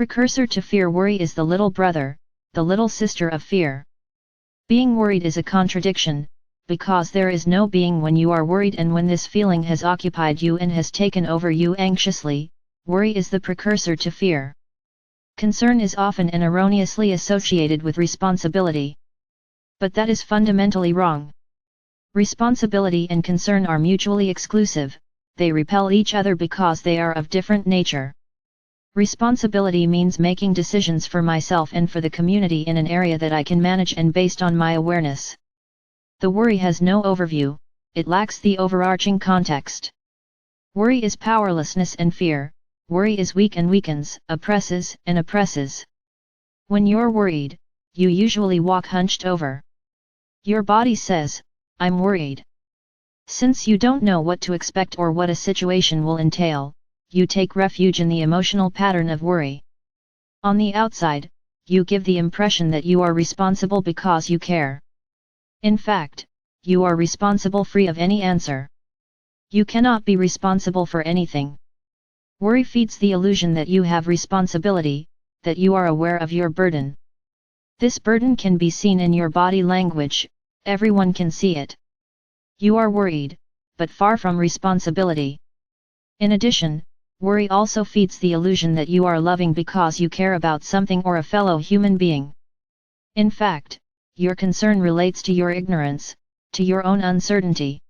precursor to fear. Worry is the little brother, the little sister of fear. Being worried is a contradiction, because there is no being when you are worried, and when this feeling has occupied you and has taken over you anxiously, worry is the precursor to fear. Concern is often and erroneously associated with responsibility. But that is fundamentally wrong. Responsibility and concern are mutually exclusive, they repel each other because they are of different nature. Responsibility means making decisions for myself and for the community in an area that I can manage and based on my awareness. The worry has no overview, it lacks the overarching context. Worry is powerlessness and fear. Worry is weak and weakens, oppresses and oppresses. When you're worried, you usually walk hunched over. Your body says, "I'm worried." Since you don't know what to expect or what a situation will entail, you take refuge in the emotional pattern of worry. On the outside, you give the impression that you are responsible because you care. In fact, you are responsible free of any answer. You cannot be responsible for anything. Worry feeds the illusion that you have responsibility, that you are aware of your burden. This burden can be seen in your body language, everyone can see it. You are worried, but far from responsibility. In addition, worry also feeds the illusion that you are loving because you care about something or a fellow human being. In fact, your concern relates to your ignorance, to your own uncertainty.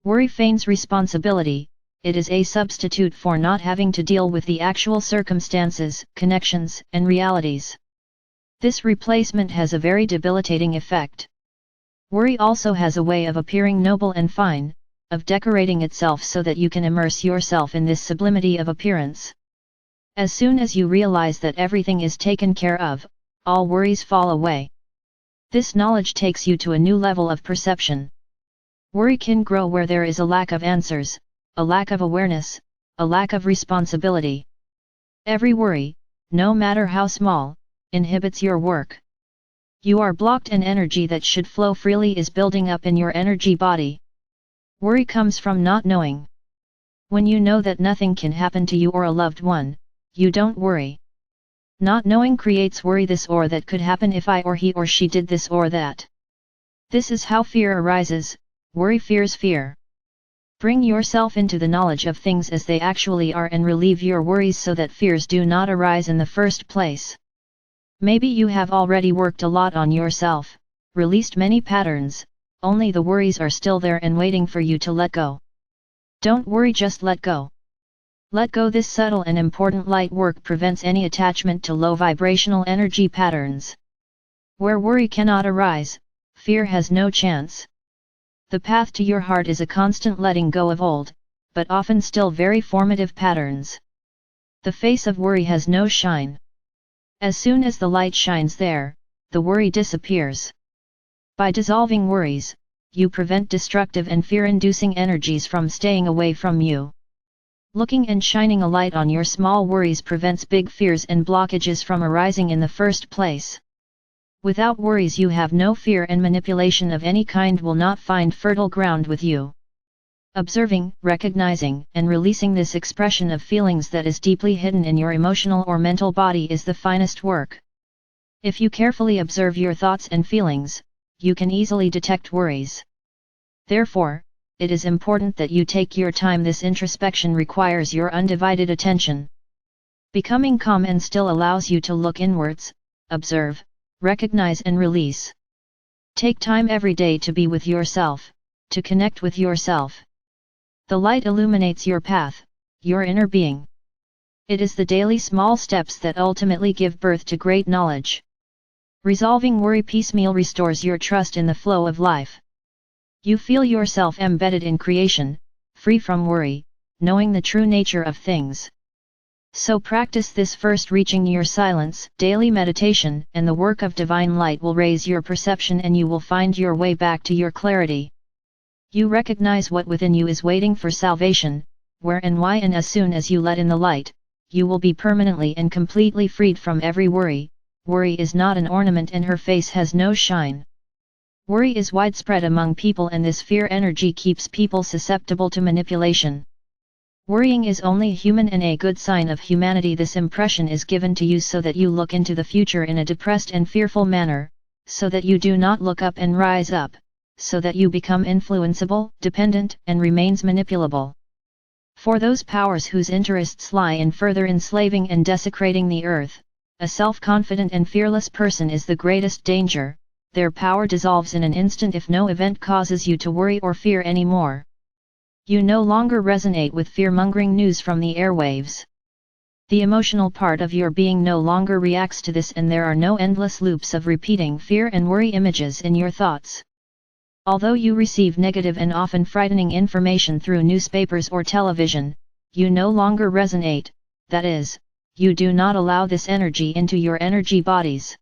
Worry feigns responsibility, it is a substitute for not having to deal with the actual circumstances, connections, and realities. This replacement has a very debilitating effect. Worry also has a way of appearing noble and fine, of decorating itself so that you can immerse yourself in this sublimity of appearance. As soon as you realize that everything is taken care of, all worries fall away. This knowledge takes you to a new level of perception. Worry can grow where there is a lack of answers, a lack of awareness, a lack of responsibility. Every worry, no matter how small, inhibits your work. You are blocked and energy that should flow freely is building up in your energy body. Worry comes from not knowing. When you know that nothing can happen to you or a loved one, you don't worry. Not knowing creates worry. This or that could happen if I or he or she did this or that. This is how fear arises. Worry fears fear. Bring yourself into the knowledge of things as they actually are and relieve your worries so that fears do not arise in the first place. Maybe you have already worked a lot on yourself, released many patterns, only the worries are still there and waiting for you to let go. Don't worry, just let go. Let go. This subtle and important light work prevents any attachment to low vibrational energy patterns. Where worry cannot arise, fear has no chance. The path to your heart is a constant letting go of old, but often still very formative patterns. The face of worry has no shine. As soon as the light shines there, the worry disappears. By dissolving worries, you prevent destructive and fear-inducing energies from staying away from you. Looking and shining a light on your small worries prevents big fears and blockages from arising in the first place. Without worries you have no fear, and manipulation of any kind will not find fertile ground with you. Observing, recognizing, and releasing this expression of feelings that is deeply hidden in your emotional or mental body is the finest work. If you carefully observe your thoughts and feelings, you can easily detect worries. Therefore, it is important that you take your time. This introspection requires your undivided attention. Becoming calm and still allows you to look inwards, observe, recognize and release. Take time every day to be with yourself, to connect with yourself. The light illuminates your path, your inner being. It is the daily small steps that ultimately give birth to great knowledge. Resolving worry piecemeal restores your trust in the flow of life. You feel yourself embedded in creation, free from worry, knowing the true nature of things. So practice this first. Reaching your silence, daily meditation, and the work of divine light will raise your perception and you will find your way back to your clarity. You recognize what within you is waiting for salvation, where and why, and as soon as you let in the light, you will be permanently and completely freed from every worry. Worry is not an ornament and her face has no shine. Worry is widespread among people and this fear energy keeps people susceptible to manipulation. Worrying is only human and a good sign of humanity. This impression is given to you so that you look into the future in a depressed and fearful manner, so that you do not look up and rise up, so that you become influenceable, dependent, and remains manipulable. For those powers whose interests lie in further enslaving and desecrating the earth, a self-confident and fearless person is the greatest danger. Their power dissolves in an instant if no event causes you to worry or fear anymore. You no longer resonate with fear-mongering news from the airwaves. The emotional part of your being no longer reacts to this, and there are no endless loops of repeating fear and worry images in your thoughts. Although you receive negative and often frightening information through newspapers or television, you no longer resonate, that is, you do not allow this energy into your energy bodies.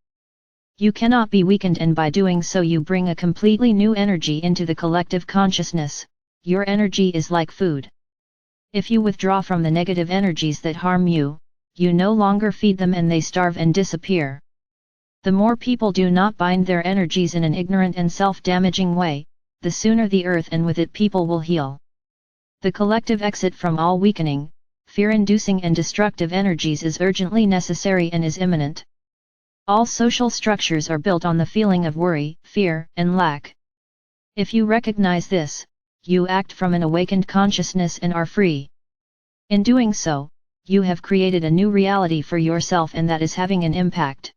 You cannot be weakened, and by doing so you bring a completely new energy into the collective consciousness. Your energy is like food. If you withdraw from the negative energies that harm you, you no longer feed them and they starve and disappear. The more people do not bind their energies in an ignorant and self-damaging way, the sooner the earth and with it people will heal. The collective exit from all weakening, fear-inducing and destructive energies is urgently necessary and is imminent. All social structures are built on the feeling of worry, fear, and lack. If you recognize this, you act from an awakened consciousness and are free. In doing so, you have created a new reality for yourself, and that is having an impact.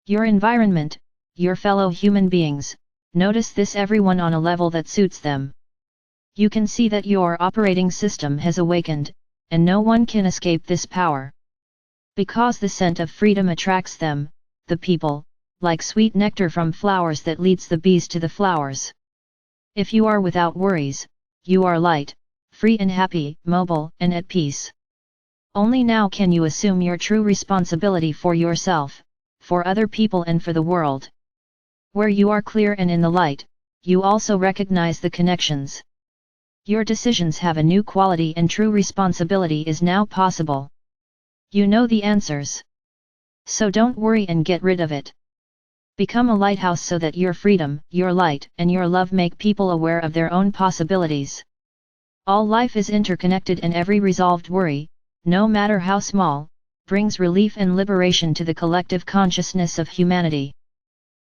Your environment, your fellow human beings, notice this, everyone on a level that suits them. You can see that your operating system has awakened, and no one can escape this power. Because the scent of freedom attracts them, the people, like sweet nectar from flowers that leads the bees to the flowers. If you are without worries, you are light, free and happy, mobile and at peace. Only now can you assume your true responsibility for yourself, for other people and for the world. Where you are clear and in the light, you also recognize the connections. Your decisions have a new quality and true responsibility is now possible. You know the answers. So don't worry and get rid of it. Become a lighthouse so that your freedom, your light, and your love make people aware of their own possibilities. All life is interconnected, and every resolved worry, no matter how small, brings relief and liberation to the collective consciousness of humanity.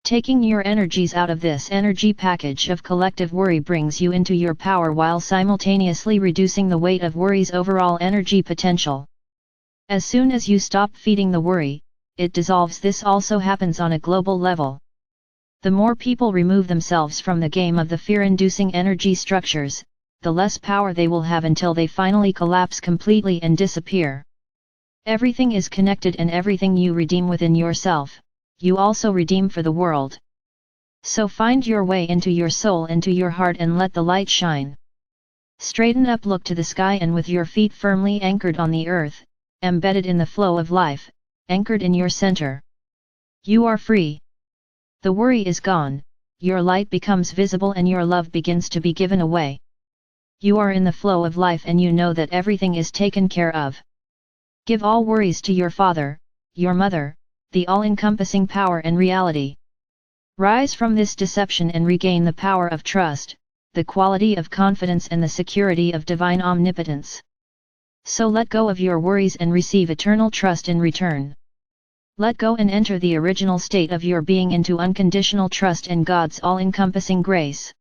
Taking your energies out of this energy package of collective worry brings you into your power while simultaneously reducing the weight of worry's overall energy potential. As soon as you stop feeding the worry, it dissolves. This also happens on a global level. The more people remove themselves from the game of the fear-inducing energy structures, the less power they will have until they finally collapse completely and disappear. Everything is connected, and everything you redeem within yourself, you also redeem for the world. So find your way into your soul, into your heart, and let the light shine. Straighten up, look to the sky, and with your feet firmly anchored on the earth, embedded in the flow of life, anchored in your center. You are free. The worry is gone, your light becomes visible, and your love begins to be given away. You are in the flow of life, and you know that everything is taken care of. Give all worries to your father, your mother, the all-encompassing power and reality. Rise from this deception and regain the power of trust, the quality of confidence, and the security of divine omnipotence. So let go of your worries and receive eternal trust in return. Let go and enter the original state of your being into unconditional trust in God's all-encompassing grace.